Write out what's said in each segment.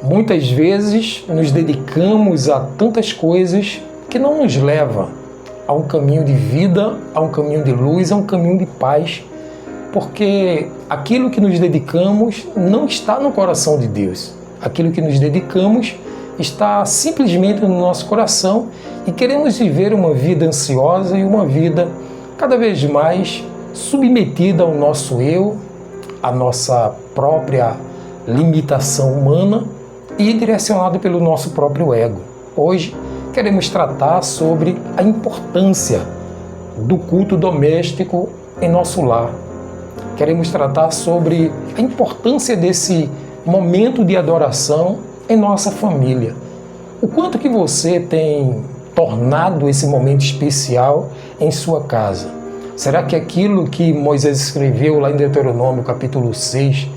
Muitas vezes nos dedicamos a tantas coisas que não nos levam a um caminho de vida, a um caminho de luz, a um caminho de paz, porque aquilo que nos dedicamos não está no coração de Deus. Aquilo que nos dedicamos está simplesmente no nosso coração e queremos viver uma vida ansiosa e uma vida cada vez mais submetida ao nosso eu, à nossa própria limitação humana e direcionado pelo nosso próprio ego. Hoje queremos tratar sobre a importância do culto doméstico em nosso lar. Queremos tratar sobre a importância desse momento de adoração em nossa família. O quanto que você tem tornado esse momento especial em sua casa? Será que aquilo que Moisés escreveu lá em Deuteronômio capítulo 6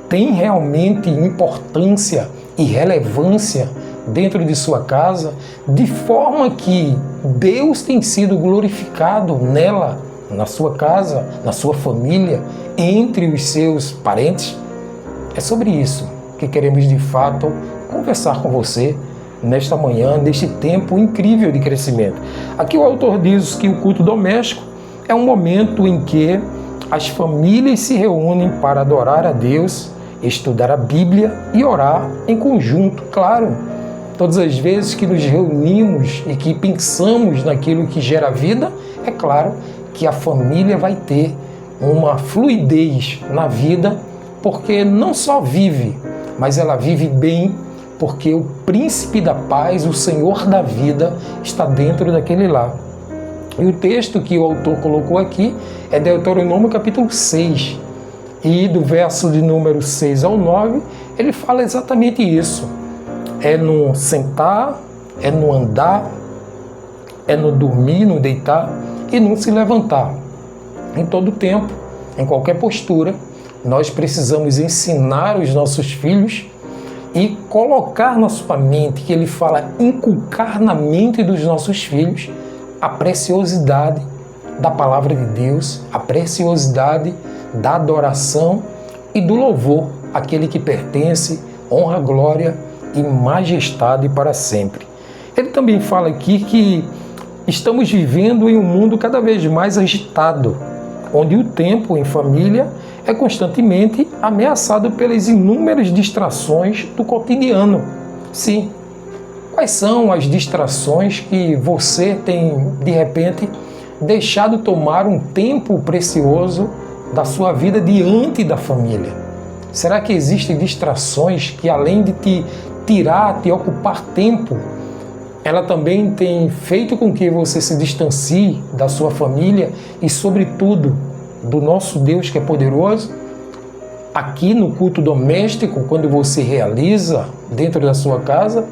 tem realmente importância e relevância dentro de sua casa, de forma que Deus tem sido glorificado nela, na sua casa, na sua família, entre os seus parentes? É sobre isso que queremos de fato conversar com você nesta manhã, neste tempo incrível de crescimento. Aqui o autor diz que o culto doméstico é um momento em que as famílias se reúnem para adorar a Deus, estudar a Bíblia e orar em conjunto. Claro, todas as vezes que nos reunimos e que pensamos naquilo que gera vida, é claro que a família vai ter uma fluidez na vida, porque não só vive, mas ela vive bem, porque o príncipe da paz, o Senhor da vida, está dentro daquele lar. E o texto que o autor colocou aqui é Deuteronômio capítulo 6. E do verso de número 6 ao 9, ele fala exatamente isso. É no sentar, é no andar, é no dormir, no deitar e no se levantar. Em todo tempo, em qualquer postura, nós precisamos ensinar os nossos filhos e colocar na sua mente, que ele fala, inculcar na mente dos nossos filhos a preciosidade da palavra de Deus, a preciosidade da adoração e do louvor àquele que pertence, honra, glória e majestade para sempre. Ele também fala aqui que estamos vivendo em um mundo cada vez mais agitado, onde o tempo em família é constantemente ameaçado pelas inúmeras distrações do cotidiano. Sim, quais são as distrações que você tem, de repente, deixado tomar um tempo precioso da sua vida diante da família? Será que existem distrações que, além de te tirar, te ocupar tempo, ela também tem feito com que você se distancie da sua família e, sobretudo, do nosso Deus que é poderoso? Aqui no culto doméstico, quando você realiza dentro da sua casa,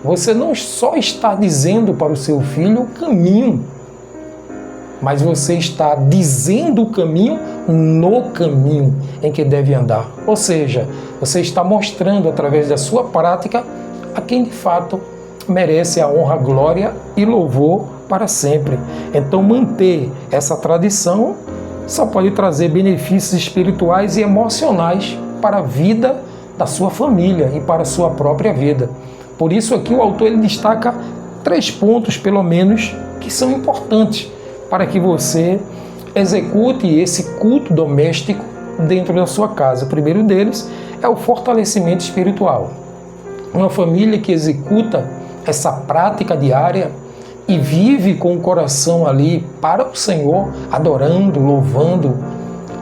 você não só está dizendo para o seu filho o caminho, mas você está dizendo o caminho no caminho em que deve andar. Ou seja, você está mostrando através da sua prática a quem de fato merece a honra, glória e louvor para sempre. Então manter essa tradição só pode trazer benefícios espirituais e emocionais para a vida da sua família e para a sua própria vida. Por isso aqui o autor ele destaca 3 pontos, pelo menos, que são importantes para que você execute esse culto doméstico dentro da sua casa. O primeiro deles é o fortalecimento espiritual. Uma família que executa essa prática diária e vive com o coração ali para o Senhor, adorando, louvando,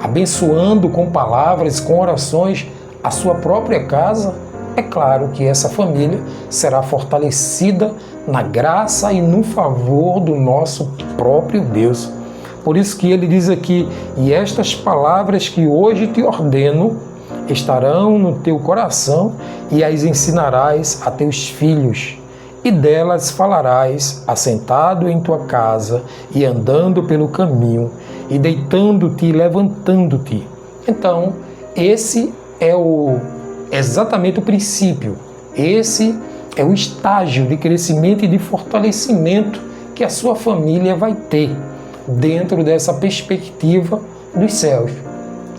abençoando com palavras, com orações a sua própria casa, é claro que essa família será fortalecida na graça e no favor do nosso próprio Deus. Por isso que ele diz aqui, e estas palavras que hoje te ordeno estarão no teu coração e as ensinarás a teus filhos. E delas falarás assentado em tua casa e andando pelo caminho e deitando-te e levantando-te. Então, esse é exatamente o princípio. Esse é o estágio de crescimento e de fortalecimento que a sua família vai ter dentro dessa perspectiva dos céus.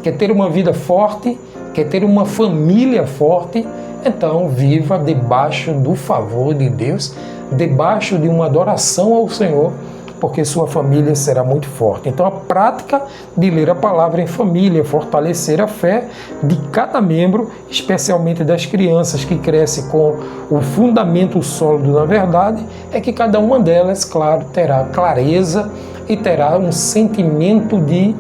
Quer ter uma vida forte, quer ter uma família forte, então viva debaixo do favor de Deus, debaixo de uma adoração ao Senhor, porque sua família será muito forte. Então a prática de ler a palavra em família, fortalecer a fé de cada membro, especialmente das crianças que crescem com o fundamento sólido na verdade, é que cada uma delas, claro, terá clareza e terá um sentimento de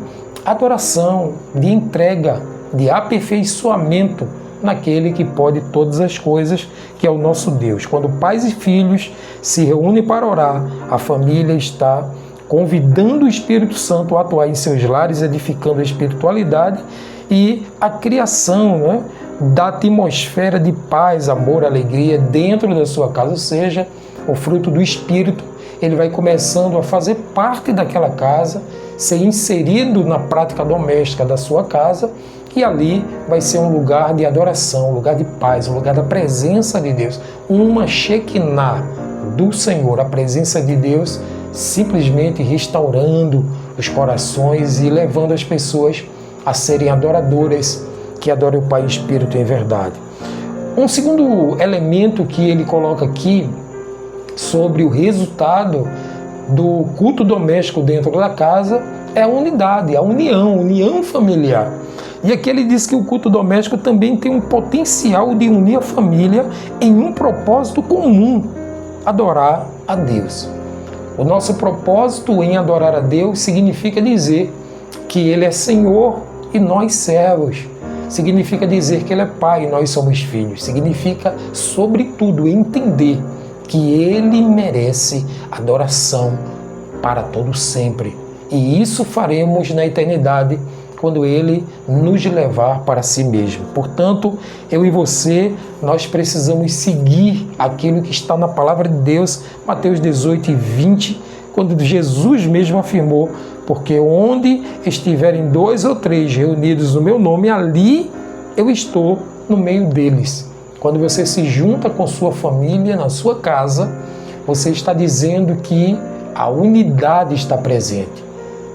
adoração, de entrega, de aperfeiçoamento naquele que pode todas as coisas, que é o nosso Deus. Quando pais e filhos se reúnem para orar, a família está convidando o Espírito Santo a atuar em seus lares, edificando a espiritualidade e a criação, da atmosfera de paz, amor, alegria dentro da sua casa, ou seja, o fruto do Espírito, ele vai começando a fazer parte daquela casa, ser inserido na prática doméstica da sua casa, e ali vai ser um lugar de adoração, um lugar de paz, um lugar da presença de Deus, uma Shekinah do Senhor, a presença de Deus simplesmente restaurando os corações e levando as pessoas a serem adoradoras, que adorem o Pai e o Espírito em verdade. Um segundo elemento que ele coloca aqui sobre o resultado do culto doméstico dentro da casa é a unidade, a união familiar. E aqui ele diz que o culto doméstico também tem um potencial de unir a família em um propósito comum, adorar a Deus. O nosso propósito em adorar a Deus significa dizer que Ele é Senhor e nós servos. Significa dizer que Ele é Pai e nós somos filhos. Significa, sobretudo, entender que Ele merece adoração para todo sempre. E isso faremos na eternidade, quando Ele nos levar para si mesmo. Portanto, eu e você, nós precisamos seguir aquilo que está na palavra de Deus, Mateus 18 e 20, quando Jesus mesmo afirmou, porque onde estiverem 2 ou 3 reunidos no meu nome, ali eu estou no meio deles. Quando você se junta com sua família na sua casa, você está dizendo que a unidade está presente.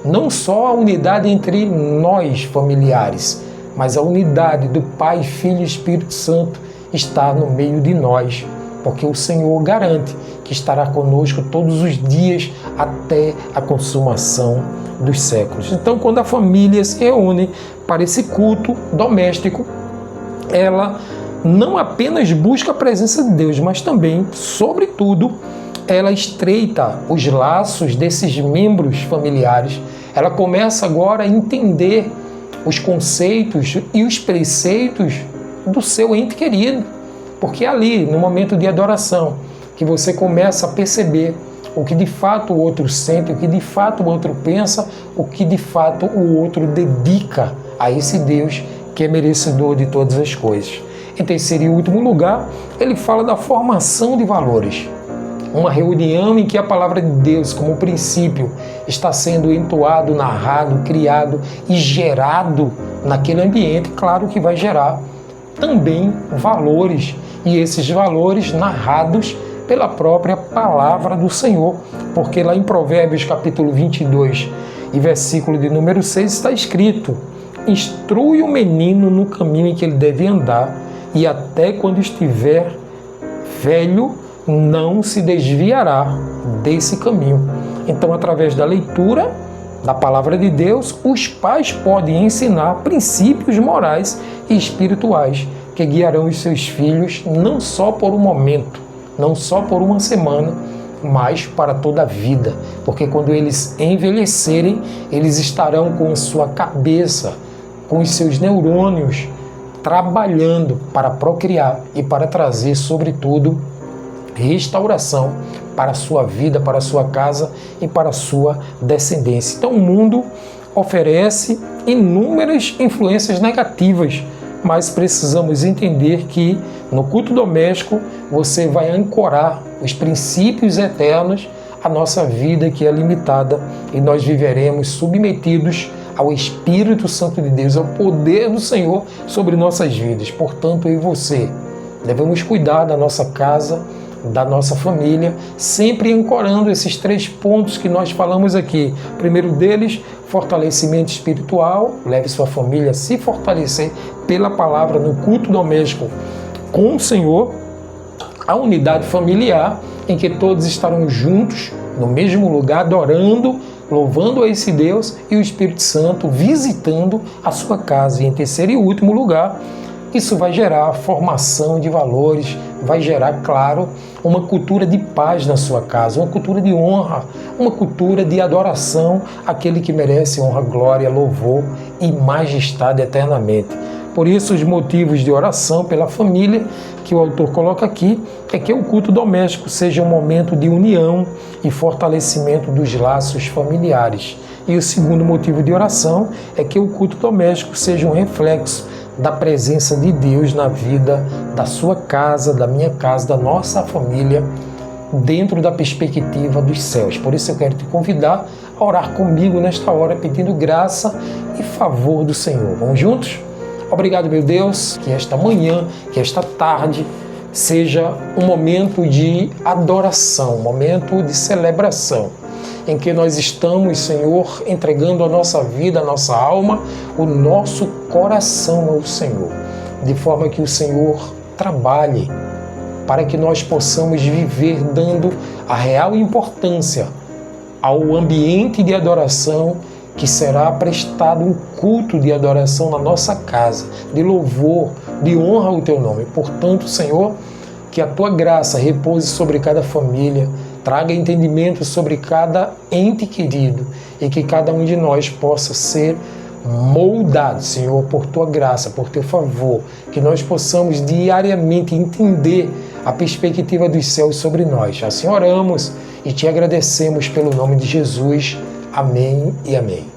Não só a unidade entre nós, familiares, mas a unidade do Pai, Filho e Espírito Santo está no meio de nós, porque o Senhor garante que estará conosco todos os dias até a consumação dos séculos. Então, quando a família se reúne para esse culto doméstico, ela não apenas busca a presença de Deus, mas também, sobretudo, ela estreita os laços desses membros familiares. Ela começa agora a entender os conceitos e os preceitos do seu ente querido. Porque é ali, no momento de adoração, que você começa a perceber o que de fato o outro sente, o que de fato o outro pensa, o que de fato o outro dedica a esse Deus que é merecedor de todas as coisas. Em terceiro e último lugar, ele fala da formação de valores. Uma reunião em que a palavra de Deus, como princípio, está sendo entoado, narrado, criado e gerado naquele ambiente, claro que vai gerar também valores. E esses valores narrados pela própria palavra do Senhor. Porque lá em Provérbios capítulo 22 e versículo de número 6 está escrito: instrui o menino no caminho em que ele deve andar, e até quando estiver velho, não se desviará desse caminho. Então, através da leitura da palavra de Deus, os pais podem ensinar princípios morais e espirituais que guiarão os seus filhos não só por um momento, não só por uma semana, mas para toda a vida. Porque quando eles envelhecerem, eles estarão com a sua cabeça, com os seus neurônios, trabalhando para procriar e para trazer, sobretudo, restauração para a sua vida, para a sua casa e para a sua descendência. Então o mundo oferece inúmeras influências negativas, mas precisamos entender que no culto doméstico você vai ancorar os princípios eternos à nossa vida, que é limitada, e nós viveremos submetidos ao Espírito Santo de Deus, ao poder do Senhor sobre nossas vidas. Portanto, eu e você devemos cuidar da nossa casa, da nossa família, sempre ancorando esses 3 pontos que nós falamos aqui. O primeiro deles, fortalecimento espiritual, leve sua família a se fortalecer pela palavra no culto doméstico com o Senhor. A unidade familiar, em que todos estarão juntos, no mesmo lugar, adorando, louvando a esse Deus, e o Espírito Santo visitando a sua casa. E em terceiro e último lugar, isso vai gerar formação de valores, vai gerar, claro, uma cultura de paz na sua casa, uma cultura de honra, uma cultura de adoração àquele que merece honra, glória, louvor e majestade eternamente. Por isso, os motivos de oração pela família que o autor coloca aqui é que o culto doméstico seja um momento de união e fortalecimento dos laços familiares. E o segundo motivo de oração é que o culto doméstico seja um reflexo da presença de Deus na vida da sua casa, da minha casa, da nossa família, dentro da perspectiva dos céus. Por isso eu quero te convidar a orar comigo nesta hora, pedindo graça e favor do Senhor. Vamos juntos? Obrigado, meu Deus, que esta manhã, que esta tarde seja um momento de adoração, um momento de celebração, em que nós estamos, Senhor, entregando a nossa vida, a nossa alma, o nosso coração ao Senhor, de forma que o Senhor trabalhe para que nós possamos viver dando a real importância ao ambiente de adoração que será prestado um culto de adoração na nossa casa, de louvor, de honra ao Teu nome. Portanto, Senhor, que a Tua graça repouse sobre cada família, traga entendimento sobre cada ente querido e que cada um de nós possa ser moldado, Senhor, por Tua graça, por Teu favor, que nós possamos diariamente entender a perspectiva dos céus sobre nós. Assim oramos e Te agradecemos pelo nome de Jesus. Amém e amém.